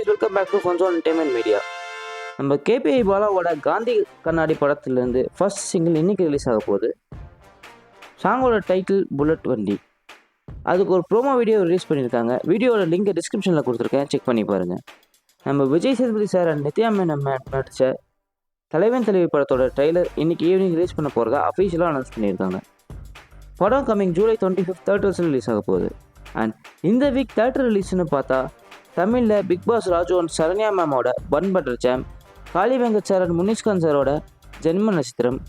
Guys, welcome back to Funzone entertainment media. நம்ம KPY பாலாவோட காந்தி கண்ணாடி படத்துலேருந்து ஃபர்ஸ்ட் சிங்கிள் இன்னைக்கு ரிலீஸ் ஆக போகுது. சாங்கோட டைட்டில் புல்லட் வண்டி. அதுக்கு ஒரு ப்ரோமோ வீடியோ ரிலீஸ் பண்ணியிருக்காங்க. வீடியோட லிங்கை டிஸ்கிரிப்ஷனில் கொடுத்துருக்கேன், செக் பண்ணி பாருங்கள். நம்ம விஜய் சேதுபதி சார் அண்ட் நித்யா மேனன் நடித்த தலைவன் தலைவி படத்தோட ட்ரெய்லர் இன்னைக்கு ஈவினிங் ரிலீஸ் பண்ண போகிறதா அஃபீஷியலாக அனௌன்ஸ் பண்ணியிருக்காங்க. படம் கம்மிங் ஜூலை 25 தேட்டர்ஸில் ரிலீஸ் ஆக போகுது. அண்ட் இந்த வீக் தேட்டர் ரிலீஸ்னு பார்த்தா தமிழில் Bigg Boss Raju and Saranya மேமோட bun butter jam, Kali Venkat sir and Munishkanth சாரோட ஜென்ம நட்சத்திரம்,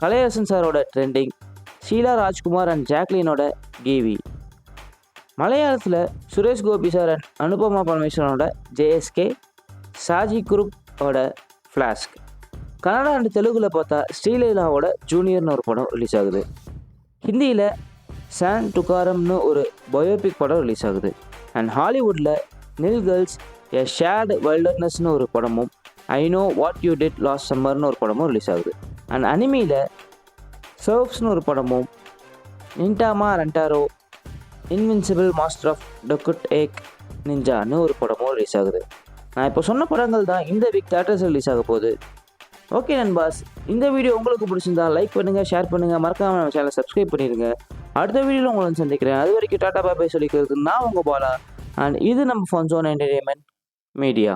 கலையரசன் சாரோட ட்ரெண்டிங், ஷீலா ராஜ்குமார் அண்ட் ஜாக்லினோட கேவி. மலையாளத்தில் சுரேஷ் கோபி சார் அண்ட் அனுபமா பரமேஸ்வரனோட ஜேஎஸ்கே, சாஜி குரூப்போட ஃப்ளாஸ்க். கன்னடா அண்ட் தெலுங்கில் பார்த்தா ஸ்ரீலைலாவோட ஜூனியர்னு ஒரு படம் ரிலீஸ் ஆகுது. ஹிந்தியில் சான் டுகாரம்னு ஒரு பயோபிக் படம் ரிலீஸ் ஆகுது. அண்ட் ஹாலிவுட்டில் நில் கேர்ள்ஸ் எ ஷேர்டு வைல்டர்னஸ்னு ஒரு படமும், I know what you did last சம்மர்னு ஒரு படமும் ரிலீஸ் ஆகுது. அண்ட் அனிமியில் சர்ஃப்ஸ்னு ஒரு படமும், Nintama Rantaro invincible master of Dokutake நிஞ்சான்னு ஒரு படமும் ரிலீஸ் ஆகுது. நான் இப்போ சொன்ன படங்கள் தான் இந்த வீக் தேட்டர்ஸ் ரிலீஸ் ஆக போகுது. ஓகே நண்பாஸ், இந்த வீடியோ உங்களுக்கு பிடிச்சிருந்தா லைக் பண்ணுங்கள், ஷேர் பண்ணுங்கள், மறக்காமல் நம்ம சேனலை சப்ஸ்கிரைப் பண்ணிடுங்க. அடுத்த வீடியோவில் உங்களை சந்திக்கிறேன். அது வரைக்கும் டாட்டா பாய் சொல்லிக்கிறது நான் உங்கள் பாலா. அண்ட் இது நம்ம ஃபன்சோன் என்டர்டைன்மெண்ட் மீடியா.